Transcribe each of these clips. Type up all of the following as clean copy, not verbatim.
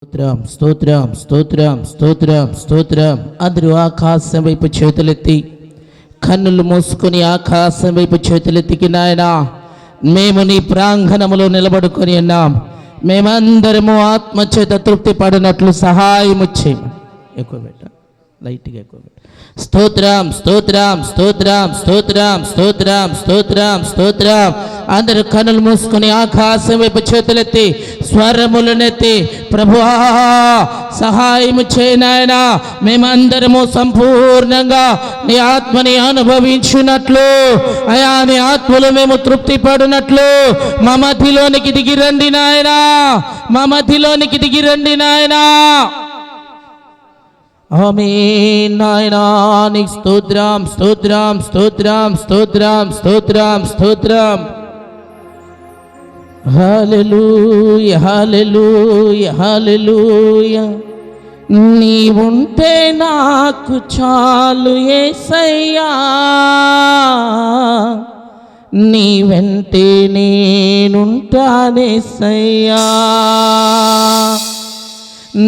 స్తోత్రం స్తోత్రం స్తోత్రం స్తోత్రం స్తోత్రం. అందరూ ఆకాశం వైపు చేతులెత్తి కన్నులు మూసుకొని ఆకాశం వైపు చేతులెత్తికి నాయన మేము నీ ప్రాంగణములో నిలబడుకొని ఉన్నాం. మేమందరము ఆత్మచేత తృప్తి పడినట్లు సహాయము చేయము. ఎక్కువ పెట్ట లైట్గా ఎక్కువ పెట్ట. స్తోత్రం స్తోత్రం స్తోత్రం స్తోత్రం స్తోత్రం స్తోత్రం స్తోత్రం. అందరూ కన్నులు మూసుకొని ఆకాశం వైపు చేతులెత్తి స్వరములనెత్తి ప్రభువా సహాయము చేయనాయనా, మేమందరము సంపూర్ణంగా నీ ఆత్మని అనుభవించినట్లు, అయా నీ ఆత్మలో మేము తృప్తి పడినట్లు మా మధ్యలోనికి దిగిరండి నాయనా, మా మధ్యలోనికి దిగిరండి నాయనా. ఆమేన్ నాయనా, నీకు స్తోత్రం స్తోత్రం స్తోత్రం స్తోత్రం స్తోత్రం స్తోత్రం. హల్లెలూయా హల్లెలూయా హల్లెలూయా. నీవుంటే నాకు చాలు యేసయ్యా, నీ వెంటే నేనుంటానేసయ్యా.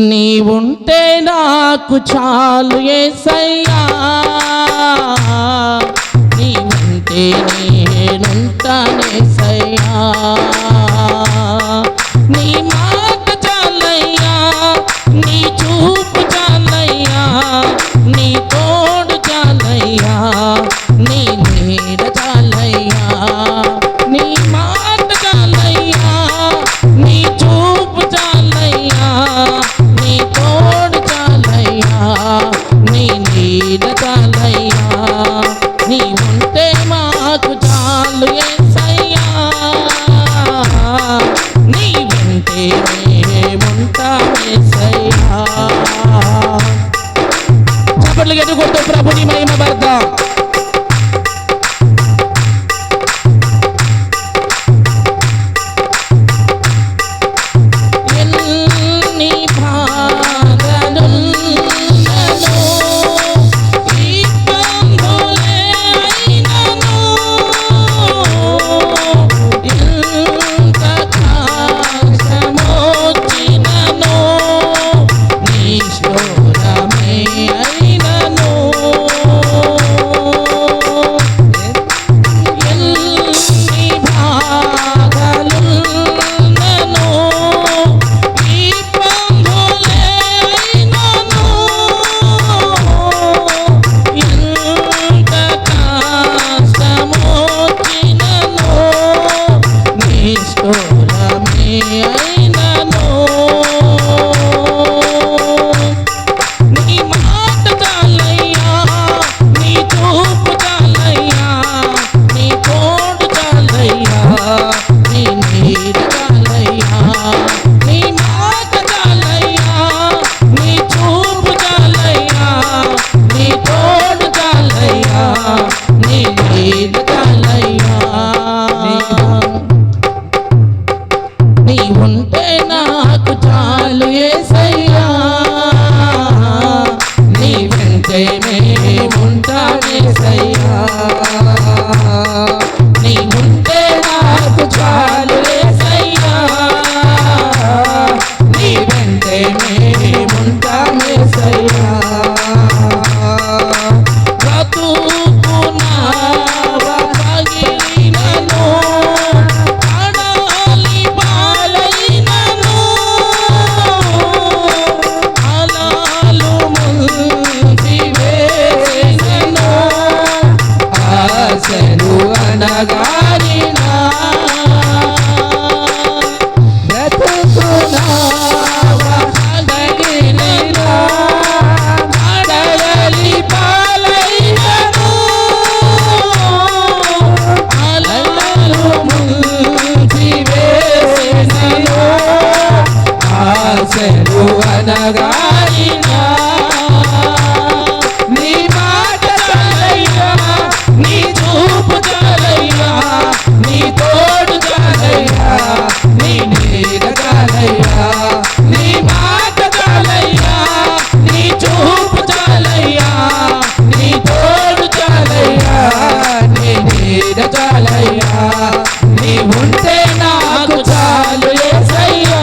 నీవుంటే నాకు చాలు యేసయ్యా, నీ వెంటే నేనుంటానేసయ్యా. నీ మాట చాలయ్యా, నీ చూపు చాలయ్యా, నీ తోడు చాలయ్యా, నీ నీడ చాలయ్యా. నీ మాట చాలయ్యా, నీ చూపు చాలయ్యా, నీ తోడు చాలయ్యా, నీ నీడ చాలయ్యా. నీ ఉంటే మాకు చాలు యేసయ్యా, నీ వెంటే మేముంటాం యేసయ్యా. చప్పట్లు ఎదుగుతూ ప్రభుని మహిమ పడతాం. నీవుంటే నాకు చాలు యేసయ్యా, నీ వెంటే మేముంటాం యేసయ్యా. నీవుంటే నాకు చాలు యేసయ్యా, నీ వెంటే మేముంటాం యేసయ్యా. నీ మాట చాలయ్యా, నీ చూపు చాలయ్యా, నీ తోడు చాలయ్యా, నీ నీడ చాలయ్యా. నీ మాట చాలయ్యా, నీ చూపు చాలయ్యా, నీ తోడు చాలయ్యా, నీ నీడ చాలయ్యా. నీ ఉంటే నాకు చాలు యేసయ్యా,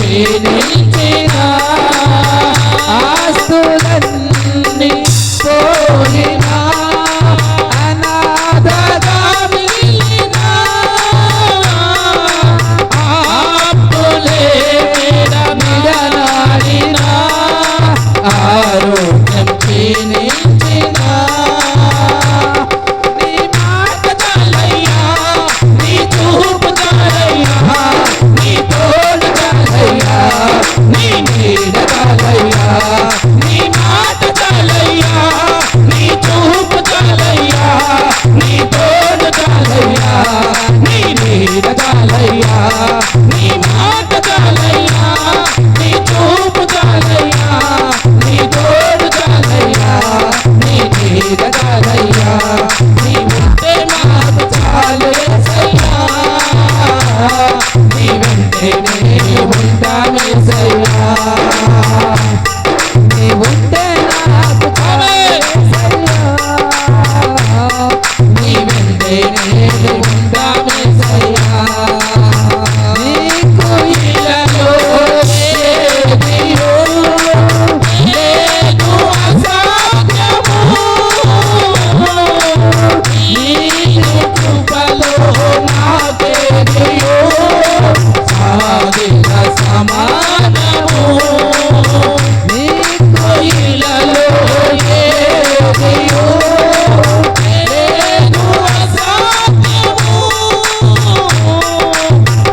క్షీణించిన ఆస్తులన్నీ పోయినా అనాథగా మిగిలిన ఆప్తులే విడనాడిన ఆరోగ్యం క్షీణించిన నీ మాట చాలయ్యా, నీ చూపు చాలయ్యా, నీ తోడు చాలయ్యా, నీ నీడ చాలయ్యా, నీ మాట చాలయ్యా, నీ చూపు చాలయ్యా, నీ తోడు చాలయ్యా, నీ నీడ చాలయ్యా, నీ మాట చాలయ్యా, నీ చూపు చాలయ్యా, నీ తోడు చాలయ్యా, నీ నీడ చాలయ్యా, నీ ఉంటే మాకు చాలు యేసయ్యా, నీ వెంటనే ఉంటామేసయ్యా, నీ ఉంటే నాకు చాలు యేసయ్యా, నీ వెంటనే ఉంటామేసయ్యా, నీకు ఇలలో ఏదియో లేదు అసాధ్యము, నీ కృపలో నాకేదియో సాగిన సమానము, నీకు ఇలలో ఏదియో లేదు అసాధ్యము,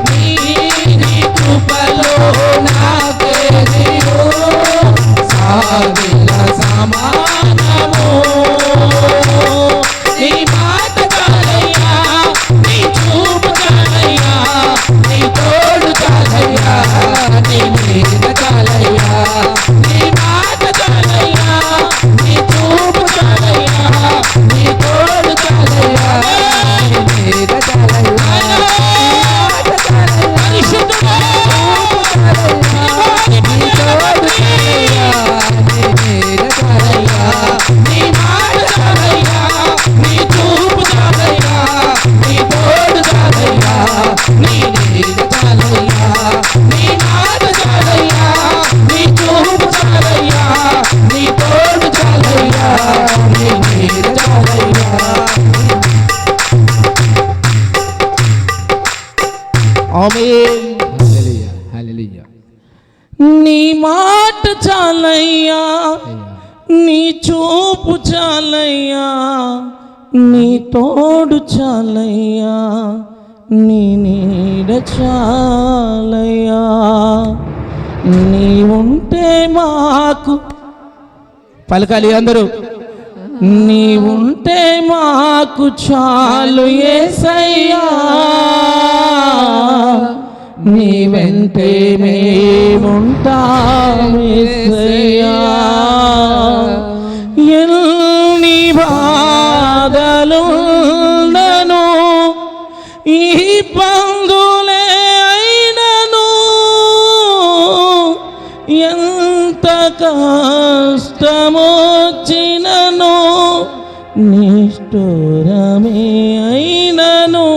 నీ కృపలో నాకేదియో సాగిన సమానము, నీ మాట చాలయ్యా, నీ చూపు చాలయ్యా, నీ తోడు చాలయ్యా, నీ నీడ చాలయ్యా, నీ మాట చాలయ్యా, నీ చూపు చాలయ్యా, నీ తోడు చాలయ్యా, నీ నీడ చాలయ్యా, పరిశుద్ధుడా, నీ తోడు చాలయ్యా, నీ నీడ చాలయ్యా, నీ మాట చాలయ్యా, నీ చూపు చాలయ్యా, నీ తోడు చాలయ్యా, నీ నీడ చాలయ్యా, నీ మాట చాలయ్యా, నీ చూపు చాలయ్యా, నీ తోడు చాలయ్యా, నీ నీడ చాలయ్యా. ఆమేన్. హల్లెలూయా, హల్లెలూయా. నీ మాట చాలయ్యా, నీ చూపు చాలయ్యా, నీ తోడు చాలయ్యా, నీ నీడ చాలయ్యా, నీ ఉంటే మాకు పలకాలి అందరూ, నీ ఉంటే మాకు చాలు యేసయ్యా, నీ వెంటే మేముంటాం యేసయ్యా, ఎన్ని బాధలున్నను ఈ పందులే అయినను, ఎంత కష్టమొచ్చినను నిష్ఠురమే అయినను,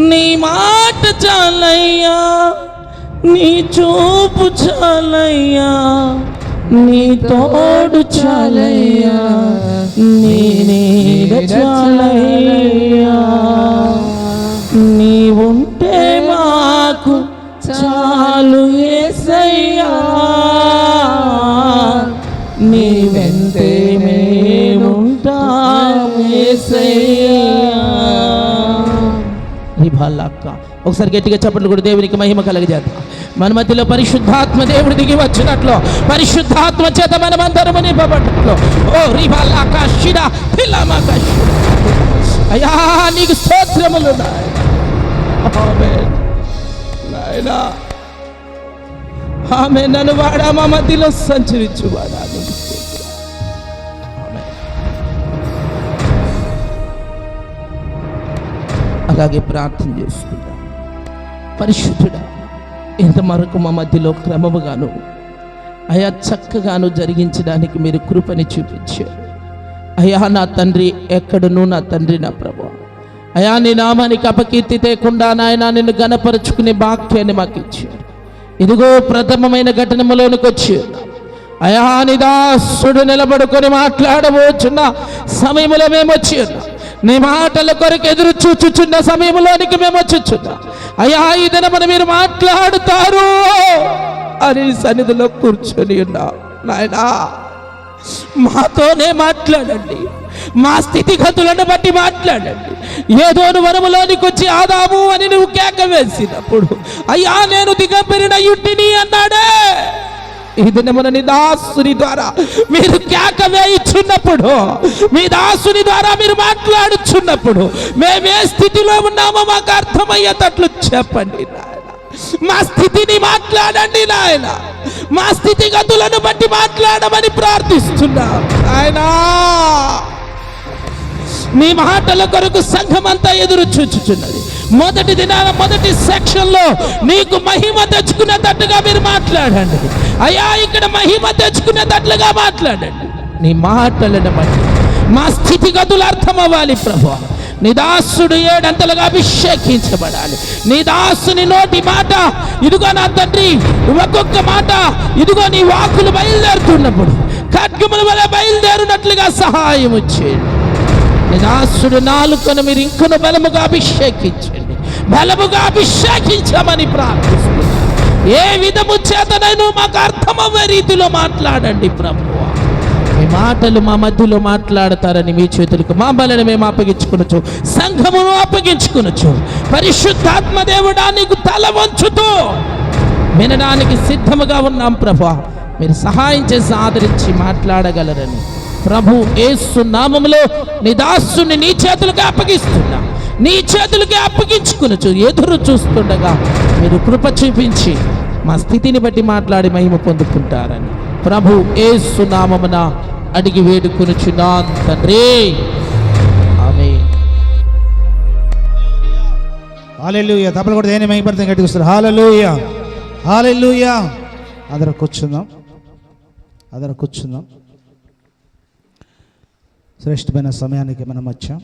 నీ మాట చాలయ్యా, నీ చూపు చాలయ్యా, నీ తోడు చాలయ్యా, నీ నీడ చాలయ్యా, నీ ఉంటే మాకు చాలు యేసయ్యా, నీ వెంటే మేముంటాం యేసయ్యా. ఒకసారి గట్టిగా చప్పట్లు కూడా దేవునికి మహిమ కలగజేద్దాం. మన మధ్యలో పరిశుద్ధాత్మ దేవుడు దిగి వచ్చినట్లు, పరిశుద్ధాత్మ చేత మనమందరము నింపబడినట్లు. ఓ రిబాలాకాశిడా పిల్లమాకాశిడా, అయ్యా నీకు స్తోత్రములు నాయనా. ఆమె నన్ను వాడా మా మధ్యలో సంచరించువాడా. అలాగే ప్రార్థన చేసుకుందాం. పరిశుద్ధుడా, ఇంతవరకు మా మధ్యలో క్రమముగాను అయా చక్కగాను జరిగించడానికి మీరు కృపని చూపించారు. అయా నా తండ్రి, ఎక్కడను నా తండ్రి నా ప్రభు, అయా నీ నామానికి అపకీర్తి తేకుండా నాయన నిన్ను గణపరుచుకునే భాగ్యాన్ని మాకు ఇచ్చారు. ఇదిగో ప్రథమమైన ఘటనములోనికి వచ్చి అయా నీ దాసుడు నిలబడుకొని మాట్లాడబోచున్న సమయంలో మేము వచ్చి ఉన్నాం. నీ మాటల కొరకు ఎదురు చూచుచున్న సమయంలోనికి మేము వచ్చుచున్నాం. అయ్యా ఈ దినమున మీరు మాట్లాడుతారు అని సన్నిధిలో కూర్చొని ఉన్నాం. నాయనా మాతోనే మాట్లాడండి, మా స్థితిగతులను బట్టి మాట్లాడండి. ఏదో వనములోనికి వచ్చి ఆదాము అని నువ్వు కేక వేసినప్పుడు అయ్యా నేను దిగంబరిన యుట్టిని అన్నాడే. ఈ దినమున నీ దాసుని ద్వారా మీరు కేక వేయుచున్నప్పుడు, మీ దాసుని ద్వారా మీరు మాట్లాడుచున్నప్పుడు మేమే స్థితిలో ఉన్నామో మాకు అర్థమయ్యేటట్లు చెప్పండి నాయన. మా స్థితిని మాట్లాడండి నాయన, మా స్థితిగతులను బట్టి మాట్లాడమని ప్రార్థిస్తున్నాం నాయనా. నీ మాటల కొరకు సంఘం అంతా ఎదురు చూచుచున్నది. మొదటి దినాన మొదటి సెక్షన్లో నీకు మహిమ తెచ్చుకునేటట్టుగా మీరు మాట్లాడండి అయ్యా. ఇక్కడ మహిమ తెచ్చుకునేటట్లుగా మాట్లాడండి. నీ మాటలను బట్టి మా స్థితిగతులు అర్థం అవ్వాలి ప్రభువా. నీ దాసుడు ఏడంతలుగా అభిషేకించబడాలి. నీ దాసుని నోటి మాట ఇదిగో నా తండ్రి, ఒక్కొక్క మాట ఇదిగో నీ వాక్కులు బయలుదేరుతున్నప్పుడు ఖడ్గముల వలె బయలుదేరునట్లుగా సహాయం చేయండి. నీ దాసుడు నాలుకను మీరు ఇంకను బలముగా అభిషేకించండి, బలముగా అభిషేకించమని ప్రార్థిస్తున్నాను. ఏ విధము చేతనైనా మాకు అర్థమయ్యే రీతిలో మాట్లాడండి ప్రభువా. మీ మాటలు మా మధ్యలో మాట్లాడతారని మీ చేతులకు మా బలను మేము అప్పగించుకొనొచ్చు, సంఘమును అప్పగించుకొనొచ్చు. పరిశుద్ధాత్మ దేవుడా నీకు తల వంచుతూ వినడానికి సిద్ధముగా ఉన్నాం ప్రభువా. మీరు సహాయం చేసి ఆదరించి మాట్లాడగలరని ప్రభు యేసు నామములో నీ దాసుని నీ చేతులకి అప్పగిస్తున్నా, నీ చేతులకి అప్పగించుకొనొచ్చు. ఎదురు చూస్తుండగా మీరు కృప చూపించి మా స్థితిని బట్టి మాట్లాడి మహిమ పొందుకుంటారని ప్రభు యేసు నామమున అడిగి వేడుకొనుచున్నాను తండ్రి, ఆమేన్. హల్లెలూయా. తప్పలు కూడా దేని మహిమపడతాం గట్టిగా వస్తారు. హల్లెలూయా, హల్లెలూయా. అందరూ కూర్చుందాం, అందరూ కూర్చుందాం. శ్రేష్టమైన సమయానికి మనం వచ్చాం.